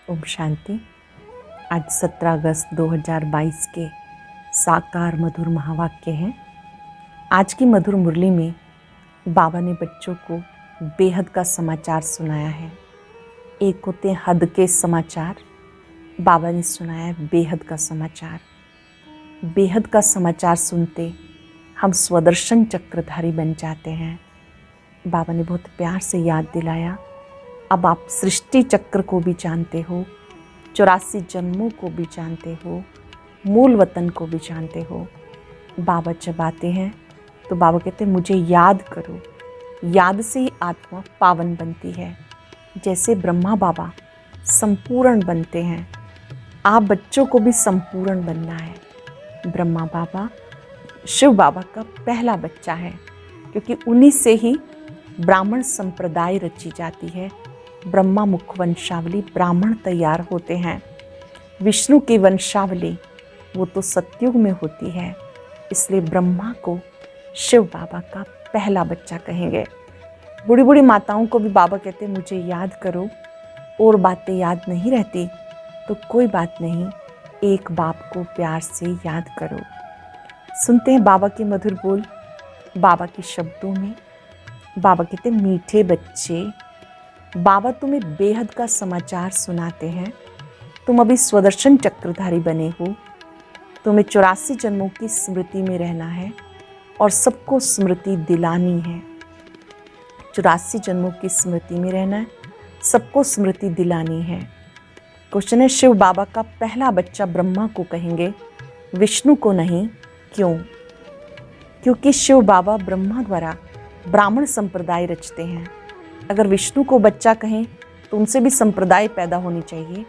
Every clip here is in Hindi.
ओम शांति। आज 17 अगस्त 2022 के साकार मधुर महावाक्य हैं। आज की मधुर मुरली में बाबा ने बच्चों को बेहद का समाचार सुनाया है। एक होते हैं हद के समाचार, बाबा ने सुनाया है बेहद का समाचार। बेहद का समाचार सुनते हम स्वदर्शन चक्रधारी बन जाते हैं। बाबा ने बहुत प्यार से याद दिलाया, अब आप सृष्टि चक्र को भी जानते हो, 84 जन्मों को भी जानते हो, मूल वतन को भी जानते हो। बाबा जब आते हैं तो बाबा कहते हैं मुझे याद करो। याद से ही आत्मा पावन बनती है। जैसे ब्रह्मा बाबा संपूर्ण बनते हैं, आप बच्चों को भी संपूर्ण बनना है। ब्रह्मा बाबा शिव बाबा का पहला बच्चा है, क्योंकि उन्हीं से ही ब्राह्मण संप्रदाय रची जाती है। ब्रह्मा मुख वंशावली ब्राह्मण तैयार होते हैं। विष्णु की वंशावली वो तो सतयुग में होती है, इसलिए ब्रह्मा को शिव बाबा का पहला बच्चा कहेंगे। बूढ़ी बूढ़ी माताओं को भी बाबा कहते हैं मुझे याद करो। और बातें याद नहीं रहती तो कोई बात नहीं, एक बाप को प्यार से याद करो। सुनते हैं बाबा के मधुर बोल, बाबा के शब्दों में। बाबा कहते हैं मीठे बच्चे, बाबा तुम्हें बेहद का समाचार सुनाते हैं। तुम अभी स्वदर्शन चक्रधारी बने हो। तुम्हें 84 जन्मों की स्मृति में रहना है और सबको स्मृति दिलानी है। 84 जन्मों की स्मृति में रहना है, सबको स्मृति दिलानी है। क्वेश्चन है, शिव बाबा का पहला बच्चा ब्रह्मा को कहेंगे, विष्णु को नहीं। क्यों? क्योंकि शिव बाबा ब्रह्मा द्वारा ब्राह्मण संप्रदाय रचते हैं। अगर विष्णु को बच्चा कहें तो उनसे भी संप्रदाय पैदा होनी चाहिए,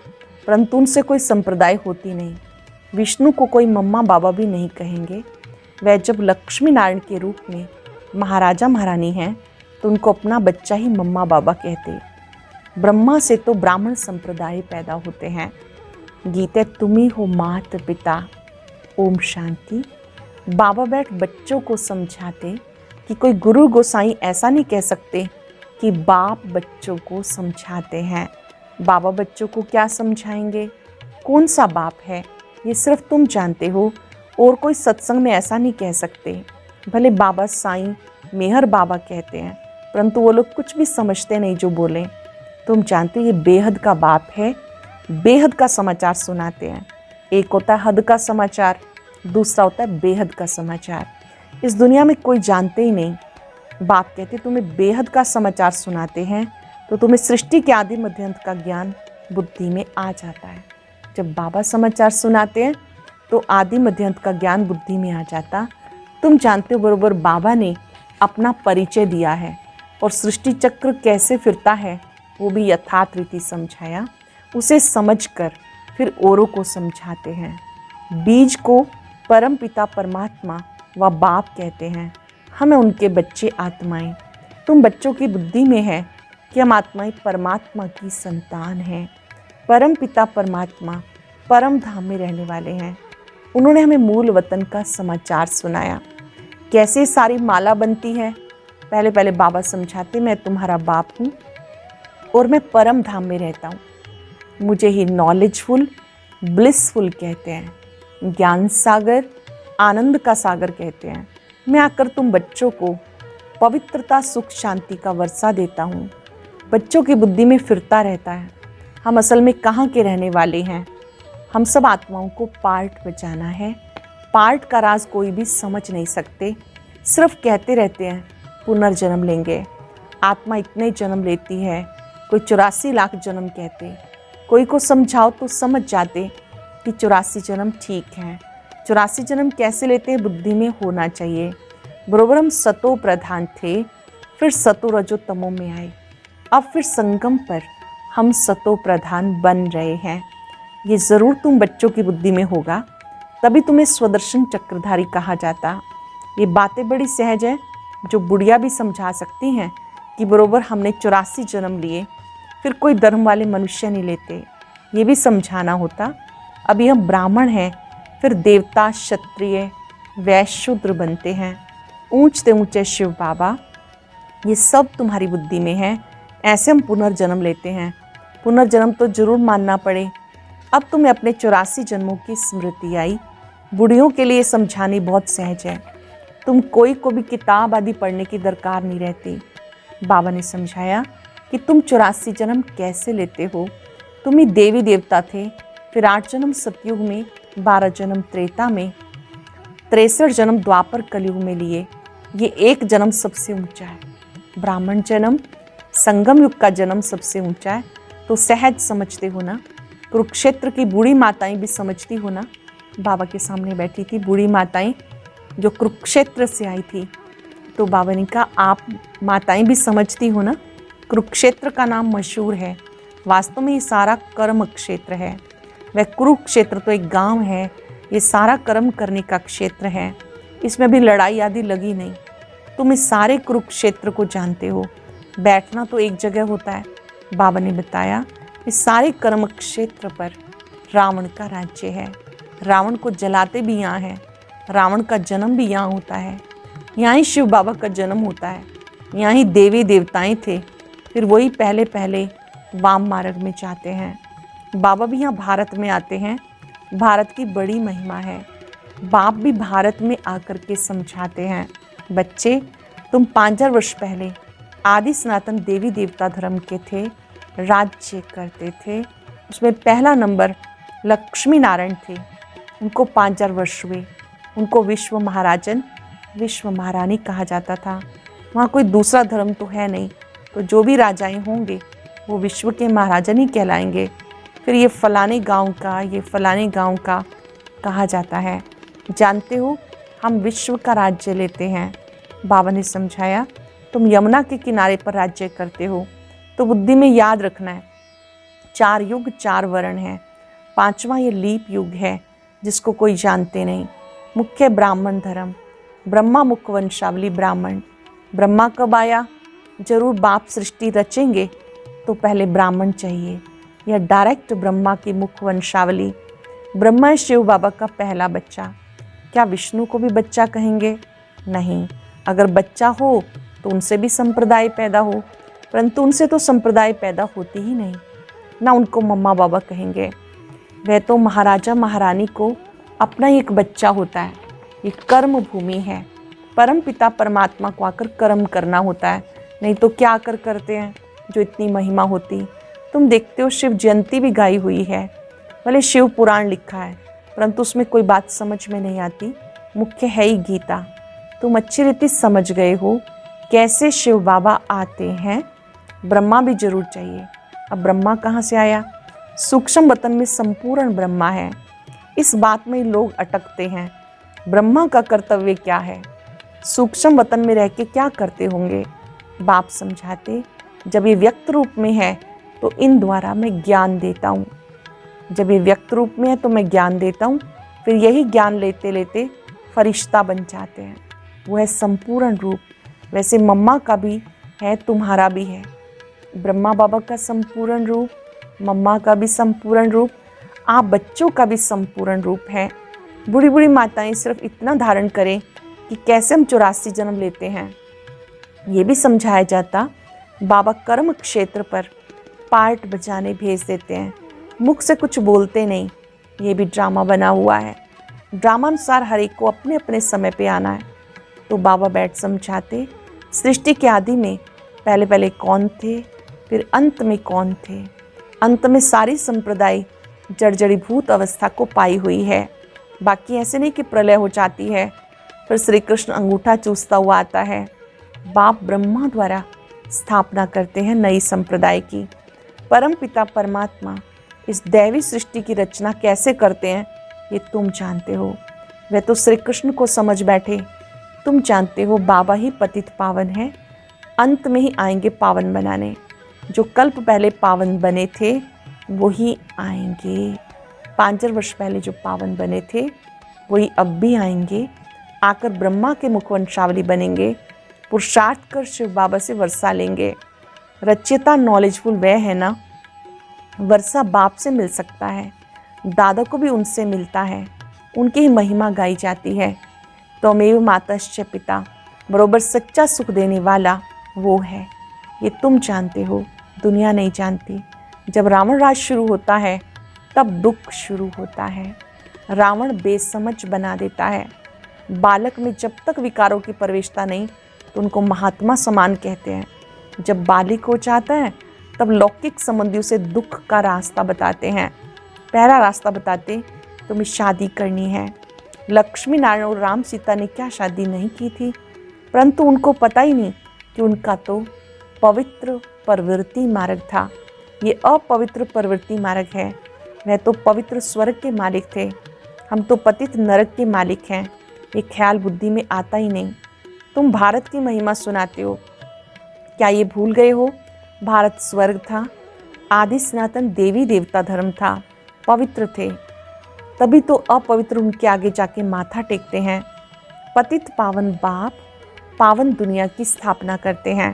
परंतु उनसे कोई संप्रदाय होती नहीं। विष्णु को कोई मम्मा बाबा भी नहीं कहेंगे। वह जब लक्ष्मी नारायण के रूप में महाराजा महारानी हैं तो उनको अपना बच्चा ही मम्मा बाबा कहते। ब्रह्मा से तो ब्राह्मण संप्रदाय पैदा होते हैं। गीते तुम ही हो मात पिता। ओम शांति। बाबा बैठ बच्चों को समझाते कि कोई गुरु गोसाई ऐसा नहीं कह सकते कि बाप बच्चों को समझाते हैं। बाबा बच्चों को क्या समझाएंगे? कौन सा बाप है ये सिर्फ तुम जानते हो, और कोई सत्संग में ऐसा नहीं कह सकते। भले बाबा साईं मेहर बाबा कहते हैं, परंतु वो लोग कुछ भी समझते नहीं जो बोले। तुम जानते हो ये बेहद का बाप है, बेहद का समाचार सुनाते हैं। एक होता है हद का समाचार, दूसरा होता है बेहद का समाचार। इस दुनिया में कोई जानते ही नहीं। बाप कहते तुम्हें बेहद का समाचार सुनाते हैं तो तुम्हें सृष्टि के आदि मध्यांत का ज्ञान बुद्धि में आ जाता है। जब बाबा समाचार सुनाते हैं तो आदि मध्यांत का ज्ञान बुद्धि में आ जाता। तुम जानते हो बरोबर बाबा ने अपना परिचय दिया है और सृष्टि चक्र कैसे फिरता है वो भी यथार्थ रीति समझाया। उसे समझकर फिर औरों को समझाते हैं। बीज को परम पिता परमात्मा व बाप कहते हैं। हमें उनके बच्चे आत्माएं। तुम बच्चों की बुद्धि में है कि हम आत्माएं परमात्मा की संतान हैं। परम पिता परमात्मा परम धाम में रहने वाले हैं। उन्होंने हमें मूल वतन का समाचार सुनाया, कैसे सारी माला बनती है। पहले पहले बाबा समझाते मैं तुम्हारा बाप हूँ और मैं परम धाम में रहता हूँ। मुझे ही नॉलेजफुल ब्लिसफुल कहते हैं, ज्ञान सागर आनंद का सागर कहते हैं। मैं आकर तुम बच्चों को पवित्रता सुख शांति का वर्षा देता हूँ। बच्चों की बुद्धि में फिरता रहता है हम असल में कहाँ के रहने वाले हैं। हम सब आत्माओं को पार्ट बचाना है। पार्ट का राज कोई भी समझ नहीं सकते, सिर्फ कहते रहते हैं पुनर्जन्म लेंगे। आत्मा इतने जन्म लेती है, कोई 84 लाख जन्म कहते। कोई को समझाओ तो समझ जाते कि 84 जन्म ठीक हैं। 84 जन्म कैसे लेते हैं? बुद्धि में होना चाहिए। बरोबर हम सतो प्रधान थे, फिर सतो रजो तमो में आए, अब फिर संगम पर हम सतो प्रधान बन रहे हैं। ये ज़रूर तुम बच्चों की बुद्धि में होगा, तभी तुम्हें स्वदर्शन चक्रधारी कहा जाता। ये बातें बड़ी सहज है जो बुढ़िया भी समझा सकती हैं कि बरोबर हमने 84 जन्म लिए, फिर कोई धर्म वाले मनुष्य नहीं लेते। ये भी समझाना होता। अभी हम ब्राह्मण हैं, फिर देवता क्षत्रिय वैश्य शूद्र बनते हैं। ऊंचते ऊंचे शिव बाबा, ये सब तुम्हारी बुद्धि में है। ऐसे हम पुनर्जन्म लेते हैं। पुनर्जन्म तो जरूर मानना पड़े। अब तुम्हें अपने 84 जन्मों की स्मृति आई। बूढ़ियों के लिए समझानी बहुत सहज है। तुम कोई को भी किताब आदि पढ़ने की दरकार नहीं रहती। बाबा ने समझाया कि तुम 84 जन्म कैसे लेते हो। तुम ही देवी देवता थे, फिर 8 जन्म सतयुग में, 12 जन्म त्रेता में, 63 जन्म द्वापर कलयुग में लिए। ये एक जन्म सबसे ऊंचा है। ब्राह्मण जन्म, संगम युग का जन्म सबसे ऊंचा है। तो सहज समझते हो ना। कुरुक्षेत्र की बूढ़ी माताएं भी समझती हो ना। बाबा के सामने बैठी थी बूढ़ी माताएं जो कुरुक्षेत्र से आई थी। तो बाबा ने कहा आप माताएं भी समझती हो ना। कुरुक्षेत्र का नाम मशहूर है, वास्तव में ये सारा कर्म क्षेत्र है। वह कुरुक्षेत्र तो एक गांव है, ये सारा कर्म करने का क्षेत्र है। इसमें भी लड़ाई आदि लगी नहीं। तुम इस सारे कुरुक्षेत्र को जानते हो। बैठना तो एक जगह होता है। बाबा ने बताया इस सारे कर्म क्षेत्र पर रावण का राज्य है। रावण को जलाते भी यहाँ है। रावण का जन्म भी यहाँ होता है। यहाँ ही शिव बाबा का जन्म होता है। यहाँ ही देवी देवताएं थे, फिर वही पहले पहले वाम मार्ग में जाते हैं। बाबा भी यहाँ भारत में आते हैं। भारत की बड़ी महिमा है। बाप भी भारत में आकर के समझाते हैं बच्चे तुम 5000 वर्ष पहले आदि सनातन देवी देवता धर्म के थे, राज्य करते थे। उसमें पहला नंबर लक्ष्मी नारायण थे। उनको 5000 वर्ष हुए। उनको विश्व महाराजन, विश्व महारानी कहा जाता था। वहाँ कोई दूसरा धर्म तो है नहीं, तो जो भी राजाएं होंगे वो विश्व के महाराजन ही कहलाएंगे। फिर ये फलाने गांव का, ये फलाने गांव का कहा जाता है। जानते हो हम विश्व का राज्य लेते हैं। बाबा ने समझाया तुम यमुना के किनारे पर राज्य करते हो। तो बुद्धि में याद रखना है 4 युग 4 वर्ण है। 5वां ये लीप युग है जिसको कोई जानते नहीं। मुख्य ब्राह्मण धर्म, ब्रह्मा मुख वंशावली ब्राह्मण। ब्रह्मा कब आया? जरूर बाप सृष्टि रचेंगे तो पहले ब्राह्मण चाहिए। यह डायरेक्ट ब्रह्मा की मुख वंशावली। ब्रह्मा शिव बाबा का पहला बच्चा। क्या विष्णु को भी बच्चा कहेंगे? नहीं। अगर बच्चा हो तो उनसे भी संप्रदाय पैदा हो, परंतु उनसे तो संप्रदाय पैदा होती ही नहीं ना। उनको मम्मा बाबा कहेंगे। वह तो महाराजा महारानी को अपना ही एक बच्चा होता है। ये कर्म भूमि है। परम पिता परमात्मा को आकर कर्म करना होता है, नहीं तो क्या आकर करते हैं जो इतनी महिमा होती। तुम देखते हो शिव जयंती भी गाई हुई है। भले शिव पुराण लिखा है परंतु उसमें कोई बात समझ में नहीं आती। मुख्य है ही गीता। तुम अच्छी रीति समझ गए हो कैसे शिव बाबा आते हैं। ब्रह्मा भी जरूर चाहिए। अब ब्रह्मा कहाँ से आया? सूक्ष्म वतन में संपूर्ण ब्रह्मा है। इस बात में लोग अटकते हैं। ब्रह्मा का कर्तव्य क्या है? सूक्ष्म वतन में रह के क्या करते होंगे? बाप समझाते जब ये व्यक्त रूप में है तो इन द्वारा मैं ज्ञान देता हूँ। जब ये व्यक्त रूप में है तो मैं ज्ञान देता हूँ। फिर यही ज्ञान लेते लेते फरिश्ता बन जाते हैं। वो है संपूर्ण रूप। वैसे मम्मा का भी है, तुम्हारा भी है। ब्रह्मा बाबा का संपूर्ण रूप, मम्मा का भी संपूर्ण रूप, आप बच्चों का भी संपूर्ण रूप है। बूढ़ी बूढ़ी माताएं सिर्फ इतना धारण करें कि कैसे हम 84 जन्म लेते हैं। ये भी समझाया जाता। बाबा कर्म क्षेत्र पर पार्ट बजाने भेज देते हैं। मुख से कुछ बोलते नहीं। ये भी ड्रामा बना हुआ है। ड्रामा अनुसार हर एक को अपने अपने समय पे आना है। तो बाबा बैठ समझाते सृष्टि के आदि में पहले पहले कौन थे, फिर अंत में कौन थे। अंत में सारी संप्रदाय जर्जरीभूत अवस्था को पाई हुई है। बाकी ऐसे नहीं कि प्रलय हो जाती है फिर श्री कृष्ण अंगूठा चूसता हुआ आता है। बाप ब्रह्मा द्वारा स्थापना करते हैं नई संप्रदाय की। परम पिता परमात्मा इस दैवी सृष्टि की रचना कैसे करते हैं ये तुम जानते हो। वह तो श्री कृष्ण को समझ बैठे। तुम जानते हो बाबा ही पतित पावन है। अंत में ही आएंगे पावन बनाने। जो कल्प पहले पावन बने थे वही आएंगे। 5000 वर्ष पहले जो पावन बने थे वही अब भी आएंगे। आकर ब्रह्मा के मुखवंशावली बनेंगे। पुरुषार्थ कर शिव बाबा से वर्षा लेंगे। रचयिता नॉलेजफुल वह है ना। वर्षा बाप से मिल सकता है, दादा को भी उनसे मिलता है। उनकी ही महिमा गाई जाती है। त्वमेव मातश्च पिता, बरोबर सच्चा सुख देने वाला वो है। ये तुम जानते हो, दुनिया नहीं जानती। जब रावण राज शुरू होता है तब दुख शुरू होता है। रावण बेसमझ बना देता है। बालक में जब तक विकारों की प्रवेशता नहीं तो उनको महात्मा समान कहते हैं। जब बालिक हो जाता है तब लौकिक संबंधियों से दुख का रास्ता बताते हैं। पहला रास्ता बताते तुम्हें शादी करनी है। लक्ष्मी नारायण और राम सीता ने क्या शादी नहीं की थी, परंतु उनको पता ही नहीं कि उनका तो पवित्र प्रवृत्ति मार्ग था। ये अपवित्र प्रवृत्ति मार्ग है। वह तो पवित्र स्वर्ग के मालिक थे, हम तो पतित नरक के मालिक हैं। ये ख्याल बुद्धि में आता ही नहीं। तुम भारत की महिमा सुनाते हो, क्या ये भूल गए हो भारत स्वर्ग था, आदि सनातन देवी देवता धर्म था, पवित्र थे, तभी तो अपवित्र उनके आगे जाके माथा टेकते हैं। पतित पावन बाप पावन दुनिया की स्थापना करते हैं।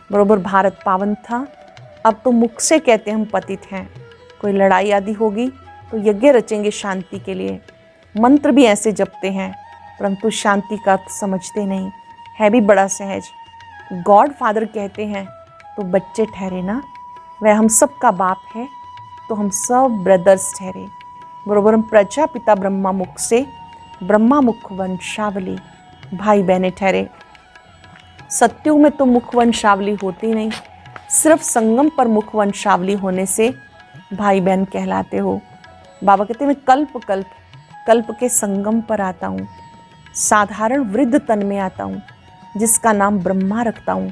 बरोबर भारत पावन था, अब तो मुख से कहते हम पतित हैं। कोई लड़ाई आदि होगी तो यज्ञ रचेंगे शांति के लिए, मंत्र भी ऐसे जपते हैं, परंतु शांति का अर्थ समझते नहीं, है भी बड़ा सहज। गॉड फादर कहते हैं तो बच्चे ठहरे ना, वह हम सब का बाप है तो हम सब ब्रदर्स ठहरे। बरोबर हम प्रजापिता ब्रह्मा मुख से ब्रह्मा मुख वंशावली भाई बहने ठहरे। सत्युग में तो मुख वंशावली होती नहीं, सिर्फ संगम पर मुख वंशावली होने से भाई बहन कहलाते हो। बाबा कहते मैं कल्प के संगम पर आता हूँ, साधारण वृद्ध तन में आता हूँ, जिसका नाम ब्रह्मा रखता हूँ,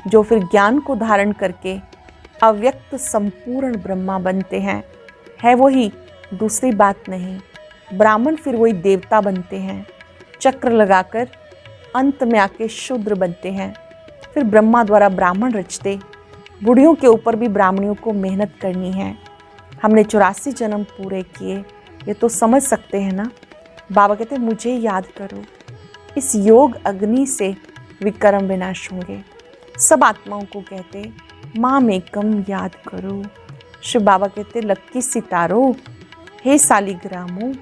जो फिर ज्ञान को धारण करके अव्यक्त संपूर्ण ब्रह्मा बनते हैं। है वही, दूसरी बात नहीं। ब्राह्मण फिर वही देवता बनते हैं, चक्र लगाकर अंत में आके शूद्र बनते हैं। फिर ब्रह्मा द्वारा ब्राह्मण रचते। बूढ़ियों के ऊपर भी ब्राह्मणियों को मेहनत करनी है। हमने 84 जन्म पूरे किए, ये तो समझ सकते हैं ना। बाबा कहते मुझे याद करो, इस योग अग्नि से विक्रम विनाश होंगे। सब आत्माओं को कहते माँ में कम याद करो। शिव बाबा कहते लक्की सितारो, हे सालिग्रामों,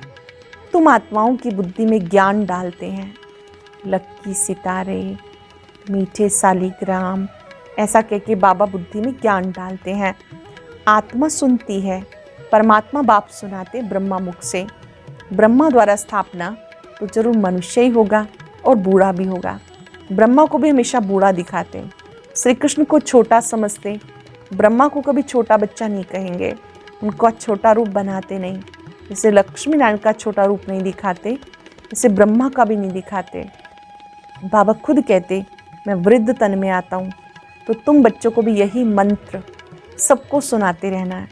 तुम आत्माओं की बुद्धि में ज्ञान डालते हैं। लक्की सितारे, मीठे सालिग्राम, ऐसा कह के बाबा बुद्धि में ज्ञान डालते हैं। आत्मा सुनती है, परमात्मा बाप सुनाते ब्रह्मा मुख से। ब्रह्मा द्वारा स्थापना तो जरूर मनुष्य ही होगा और बूढ़ा भी होगा। ब्रह्मा को भी हमेशा बूढ़ा दिखाते, श्री कृष्ण को छोटा समझते। ब्रह्मा को कभी छोटा बच्चा नहीं कहेंगे, उनको छोटा रूप बनाते नहीं। जैसे लक्ष्मी नारायण का छोटा रूप नहीं दिखाते, जैसे ब्रह्मा का भी नहीं दिखाते। बाबा खुद कहते मैं वृद्ध तन में आता हूँ, तो तुम बच्चों को भी यही मंत्र सबको सुनाते रहना है।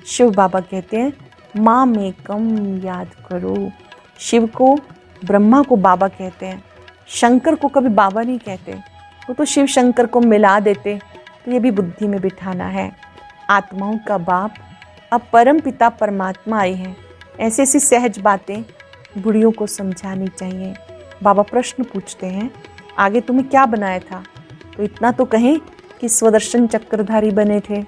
शिव बाबा कहते हैं माँ में कम याद करो। शिव को ब्रह्मा को बाबा कहते हैं, शंकर को कभी बाबा नहीं कहते, वो तो शिव शंकर को मिला देते। तो ये भी बुद्धि में बिठाना है। आत्माओं का बाप अब परम पिता परमात्मा आए हैं। ऐसी ऐसी सहज बातें बुढ़ियों को समझानी चाहिए। बाबा प्रश्न पूछते हैं आगे तुम्हें क्या बनाया था, तो इतना तो कहें कि स्वदर्शन चक्रधारी बने थे।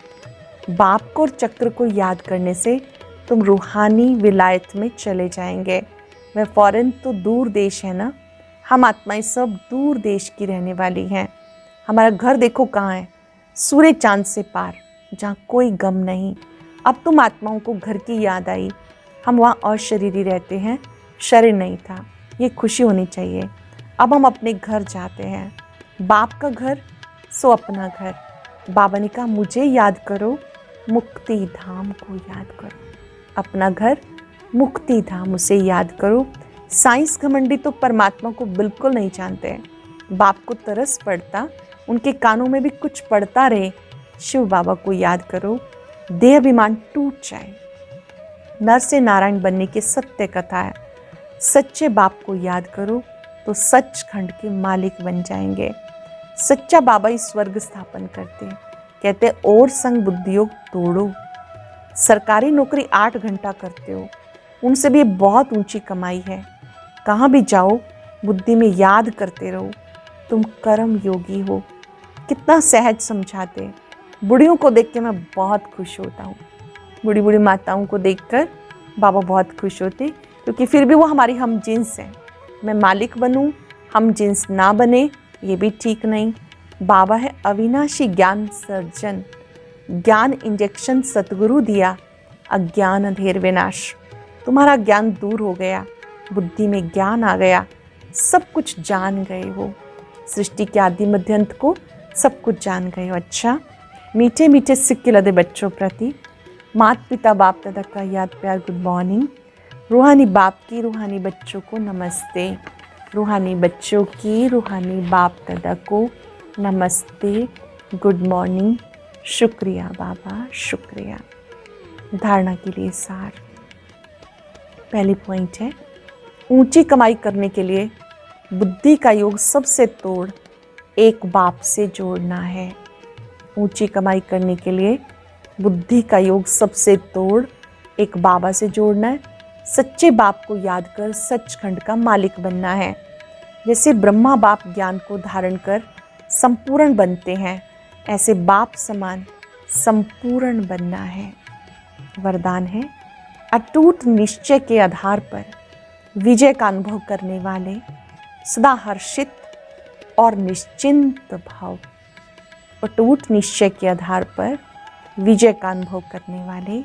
बाप को और चक्र को याद करने से तुम रूहानी विलायत में चले जाएंगे। वह फॉरेन तो दूर देश है ना, हम आत्माएं सब दूर देश की रहने वाली हैं। हमारा घर देखो कहाँ है, सूर्य चांद से पार, जहाँ कोई गम नहीं। अब तुम आत्माओं को घर की याद आई, हम वहाँ अशरीरी रहते हैं, शरीर नहीं था, ये खुशी होनी चाहिए। अब हम अपने घर जाते हैं, बाप का घर सो अपना घर। बाबा ने कहा मुझे याद करो, मुक्ति धाम को याद करो। अपना घर मुक्ति धाम, उसे याद करो। साइंस घमंडी तो परमात्मा को बिल्कुल नहीं जानते। बाप को तरस पड़ता, उनके कानों में भी कुछ पड़ता रहे। शिव बाबा को याद करो, देह अभिमान टूट जाए। नर से नारायण बनने की सत्य कथा है। सच्चे बाप को याद करो तो सचखंड के मालिक बन जाएंगे। सच्चा बाबा ही स्वर्ग स्थापन करते, कहते और संग बुद्धि योग तोड़ो। सरकारी नौकरी 8 घंटा करते हो, उनसे भी बहुत ऊंची कमाई है। कहाँ भी जाओ बुद्धि में याद करते रहो, तुम कर्म योगी हो। कितना सहज समझाते। बुढ़ियों को देख के मैं बहुत खुश होता हूँ। बूढ़ी बूढ़ी माताओं को देखकर बाबा बहुत खुश होते, क्योंकि फिर भी वो हमारी हम जिन्स हैं। मैं मालिक बनूं, हम जिन्स ना बने, ये भी ठीक नहीं। बाबा है अविनाशी ज्ञान सर्जन, ज्ञान इंजेक्शन सतगुरु दिया, अज्ञान अंधेर विनाश। तुम्हारा ज्ञान दूर हो गया, बुद्धि में ज्ञान आ गया, सब कुछ जान गए हो, सृष्टि के आदि मध्य अंत को सब कुछ जान गए हो। अच्छा, मीठे मीठे सिक्के लदे बच्चों प्रति माता पिता बाप दादा का याद प्यार गुड मॉर्निंग। रूहानी बाप की रूहानी बच्चों को नमस्ते, रूहानी बच्चों की रूहानी बाप दादा को नमस्ते, गुड मॉर्निंग, शुक्रिया बाबा शुक्रिया। धारणा के लिए सार। पहली पॉइंट है, ऊंची कमाई करने के लिए बुद्धि का योग सबसे तोड़ एक बाप से जोड़ना है। ऊंची कमाई करने के लिए बुद्धि का योग सबसे तोड़ एक बाबा से जोड़ना है। सच्चे बाप को याद कर सचखंड का मालिक बनना है। जैसे ब्रह्मा बाप ज्ञान को धारण कर संपूर्ण बनते हैं, ऐसे बाप समान संपूर्ण बनना है। वरदान है, अटूट निश्चय के आधार पर विजय का अनुभव करने वाले सदा हर्षित और निश्चिंत भाव। अटूट निश्चय के आधार पर विजय का अनुभव करने वाले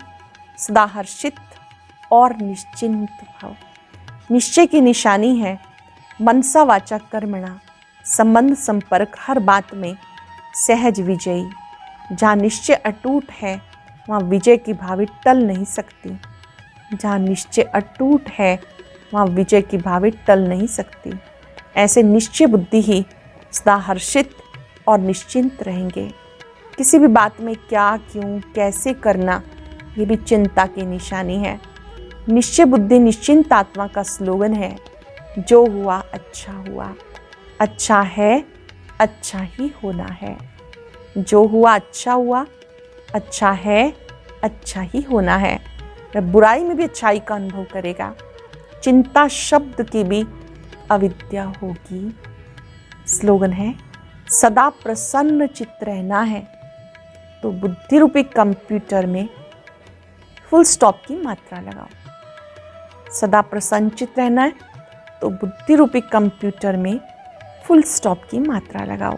सदा हर्षित और निश्चिंत भाव। निश्चय की निशानी है मनसा वाचा कर्मणा, संबंध संपर्क हर बात में सहज विजयी। जहाँ निश्चय अटूट है वहाँ विजय की भावी टल नहीं सकती। जहाँ निश्चय अटूट है वहाँ विजय की भावी टल नहीं सकती। ऐसे निश्चय बुद्धि ही सदा हर्षित और निश्चिंत रहेंगे। किसी भी बात में क्या क्यों कैसे करना, ये भी चिंता की निशानी है। निश्चय बुद्धि निश्चिंत आत्मा का स्लोगन है, जो हुआ अच्छा हुआ, अच्छा है अच्छा ही होना है। जो हुआ अच्छा हुआ, अच्छा है अच्छा ही होना है। वह बुराई में भी अच्छाई का अनुभव करेगा। चिंता शब्द की भी अविद्या होगी। स्लोगन है, सदा प्रसन्न चित्त रहना है तो बुद्धि रूपी कंप्यूटर में फुल स्टॉप की मात्रा लगाओ। सदा प्रसन्न चित्त रहना है तो बुद्धि रूपी कंप्यूटर में फुल स्टॉप की मात्रा लगाओ।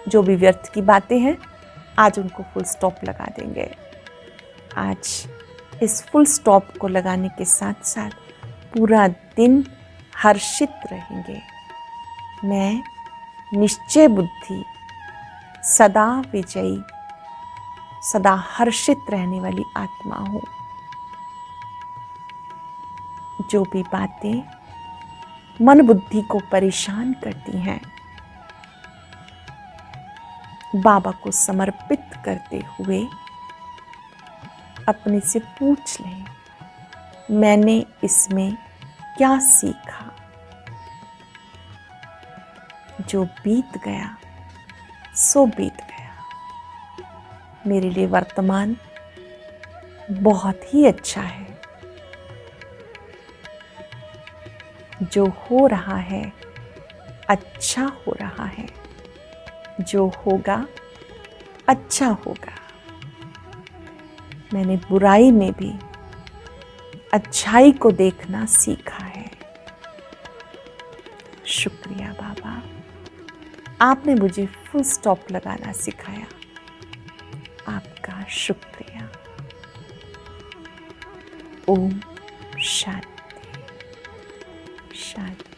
जो भी व्यर्थ की बातें हैं आज उनको फुल स्टॉप लगा देंगे। आज इस फुल स्टॉप को लगाने के साथ साथ पूरा दिन हर्षित रहेंगे। मैं निश्चय बुद्धि, सदा विजयी, सदा हर्षित रहने वाली आत्मा हूँ। जो भी बातें मन बुद्धि को परेशान करती हैं, बाबा को समर्पित करते हुए अपने से पूछ लें, मैंने इसमें क्या सीखा। जो बीत गया सो बीत गया। मेरे लिए वर्तमान बहुत ही अच्छा है। जो हो रहा है अच्छा हो रहा है। जो होगा अच्छा होगा। मैंने बुराई में भी अच्छाई को देखना सीखा है। शुक्रिया बाबा, आपने मुझे फुल स्टॉप लगाना सिखाया। आपका शुक्रिया। ओम शांति शांति।